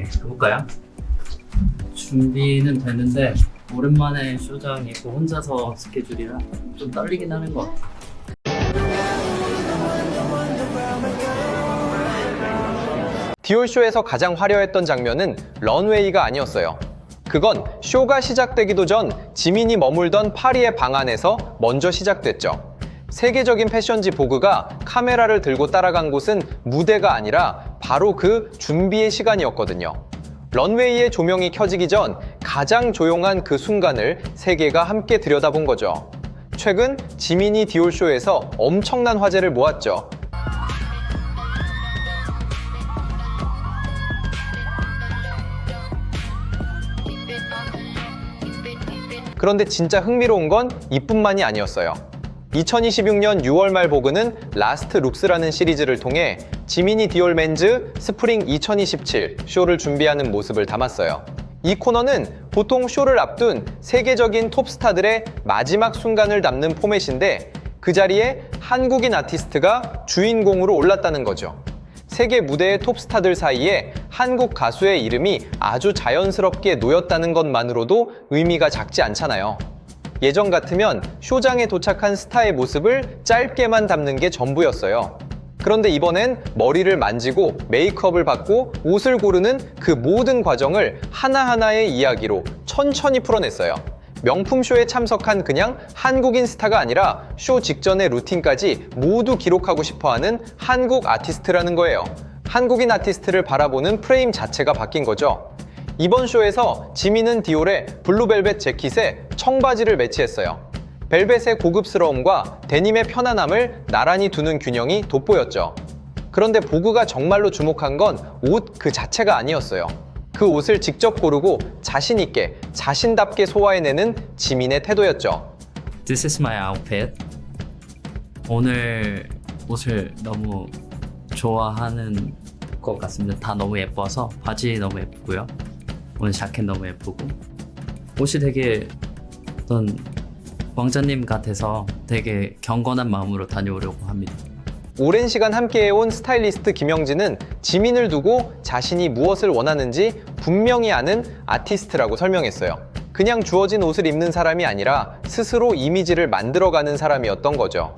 가볼까요? 준비는 되는데 오랜만에 쇼장이고 혼자서 스케줄이라 좀 떨리긴 하는 것 같아요. 디올쇼에서 가장 화려했던 장면은 런웨이가 아니었어요. 그건 쇼가 시작되기도 전 지민이 머물던 파리의 방 안에서 먼저 시작됐죠. 세계적인 패션지 보그가 카메라를 들고 따라간 곳은 무대가 아니라 바로 그 준비의 시간이었거든요. 런웨이의 조명이 켜지기 전 가장 조용한 그 순간을 세계가 함께 들여다본 거죠. 최근 지민이 디올쇼에서 엄청난 화제를 모았죠. 그런데 진짜 흥미로운 건 이뿐만이 아니었어요. 2026년 6월 말 보그는 라스트 룩스라는 시리즈를 통해 지민이 디올 맨즈 스프링 2027 쇼를 준비하는 모습을 담았어요. 이 코너는 보통 쇼를 앞둔 세계적인 톱스타들의 마지막 순간을 담는 포맷인데 그 자리에 한국인 아티스트가 주인공으로 올랐다는 거죠. 세계 무대의 톱스타들 사이에 한국 가수의 이름이 아주 자연스럽게 놓였다는 것만으로도 의미가 작지 않잖아요. 예전 같으면 쇼장에 도착한 스타의 모습을 짧게만 담는 게 전부였어요. 그런데 이번엔 머리를 만지고 메이크업을 받고 옷을 고르는 그 모든 과정을 하나하나의 이야기로 천천히 풀어냈어요. 명품 쇼에 참석한 그냥 한국인 스타가 아니라 쇼 직전의 루틴까지 모두 기록하고 싶어하는 한국 아티스트라는 거예요. 한국인 아티스트를 바라보는 프레임 자체가 바뀐 거죠. 이번 쇼에서 지민은 디올의 블루벨벳 재킷에 청바지를 매치했어요. 벨벳의 고급스러움과 데님의 편안함을 나란히 두는 균형이 돋보였죠. 그런데 보그가 정말로 주목한 건 옷 그 자체가 아니었어요. 그 옷을 직접 고르고 자신 있게, 자신답게 소화해내는 지민의 태도였죠. This is my outfit. 오늘 옷을 너무 좋아하는 것 같습니다. 다 너무 예뻐서 바지 너무 예쁘고요. 오늘 자켓 너무 예쁘고 옷이 되게 어떤 왕자님 같아서 되게 경건한 마음으로 다녀오려고 합니다. 오랜 시간 함께해온 스타일리스트 김영진은 지민을 두고 자신이 무엇을 원하는지 분명히 아는 아티스트라고 설명했어요. 그냥 주어진 옷을 입는 사람이 아니라 스스로 이미지를 만들어가는 사람이었던 거죠.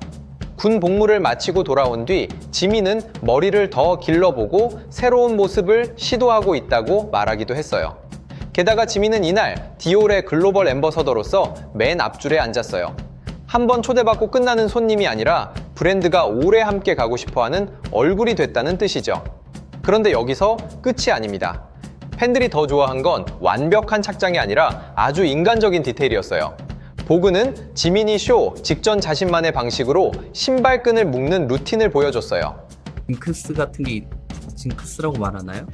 군 복무를 마치고 돌아온 뒤 지민은 머리를 더 길러보고 새로운 모습을 시도하고 있다고 말하기도 했어요. 게다가 지민은 이날 디올의 글로벌 앰버서더로서 맨 앞줄에 앉았어요. 한번 초대받고 끝나는 손님이 아니라 브랜드가 오래 함께 가고 싶어하는 얼굴이 됐다는 뜻이죠. 그런데 여기서 끝이 아닙니다. 팬들이 더 좋아한 건 완벽한 착장이 아니라 아주 인간적인 디테일이었어요. 보그는 지민이 쇼 직전 자신만의 방식으로 신발끈을 묶는 루틴을 보여줬어요. 징크스 같은 게 징크스라고 말하나요?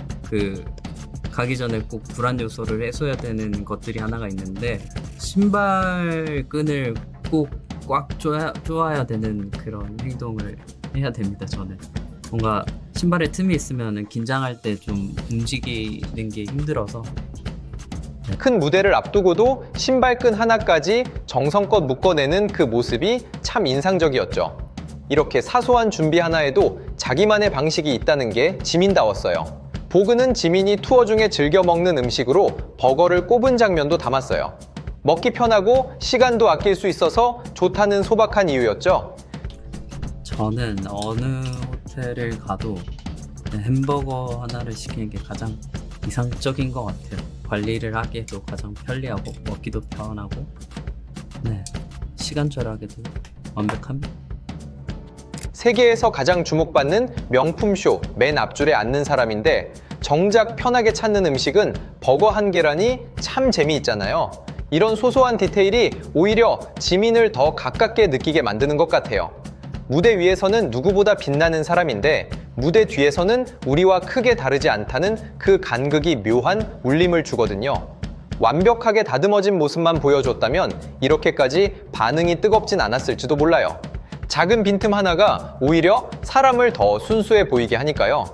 가기 전에 꼭 불안 요소를 해소해야 되는 것들이 하나가 있는데 신발끈을 꼭 꽉 조아야 되는 그런 행동을 해야 됩니다. 저는 뭔가 신발에 틈이 있으면 긴장할 때 좀 움직이는 게 힘들어서. 큰 무대를 앞두고도 신발끈 하나까지 정성껏 묶어내는 그 모습이 참 인상적이었죠. 이렇게 사소한 준비 하나에도 자기만의 방식이 있다는 게 지민다웠어요. 보그는 지민이 투어 중에 즐겨 먹는 음식으로 버거를 꼽은 장면도 담았어요. 먹기 편하고 시간도 아낄 수 있어서 좋다는 소박한 이유였죠. 저는 어느 호텔을 가도 햄버거 하나를 시키는 게 가장 이상적인 것 같아요. 관리를 하기에도 가장 편리하고 먹기도 편하고 시간 절약에도 완벽합니다. 세계에서 가장 주목받는 명품쇼 맨 앞줄에 앉는 사람인데 정작 편하게 찾는 음식은 버거 한 계란이 참 재미있잖아요. 이런 소소한 디테일이 오히려 지민을 더 가깝게 느끼게 만드는 것 같아요. 무대 위에서는 누구보다 빛나는 사람인데 무대 뒤에서는 우리와 크게 다르지 않다는 그 간극이 묘한 울림을 주거든요. 완벽하게 다듬어진 모습만 보여줬다면 이렇게까지 반응이 뜨겁진 않았을지도 몰라요. 작은 빈틈 하나가 오히려 사람을 더 순수해 보이게 하니까요.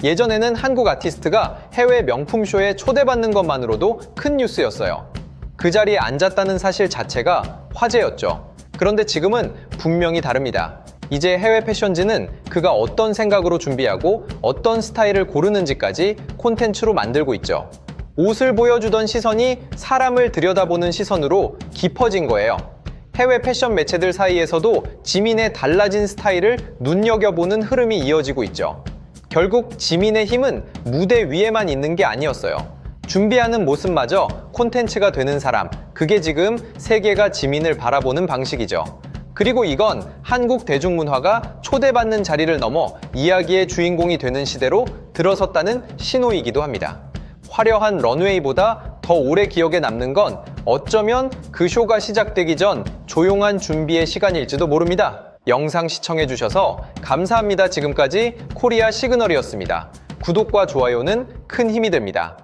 예전에는 한국 아티스트가 해외 명품쇼에 초대받는 것만으로도 큰 뉴스였어요. 그 자리에 앉았다는 사실 자체가 화제였죠. 그런데 지금은 분명히 다릅니다. 이제 해외 패션지는 그가 어떤 생각으로 준비하고 어떤 스타일을 고르는지까지 콘텐츠로 만들고 있죠. 옷을 보여주던 시선이 사람을 들여다보는 시선으로 깊어진 거예요. 해외 패션 매체들 사이에서도 지민의 달라진 스타일을 눈여겨보는 흐름이 이어지고 있죠. 결국 지민의 힘은 무대 위에만 있는 게 아니었어요. 준비하는 모습마저 콘텐츠가 되는 사람, 그게 지금 세계가 지민을 바라보는 방식이죠. 그리고 이건 한국 대중문화가 초대받는 자리를 넘어 이야기의 주인공이 되는 시대로 들어섰다는 신호이기도 합니다. 화려한 런웨이보다 더 오래 기억에 남는 건 어쩌면 그 쇼가 시작되기 전 조용한 준비의 시간일지도 모릅니다. 영상 시청해주셔서 감사합니다. 지금까지 코리아 시그널이었습니다. 구독과 좋아요는 큰 힘이 됩니다.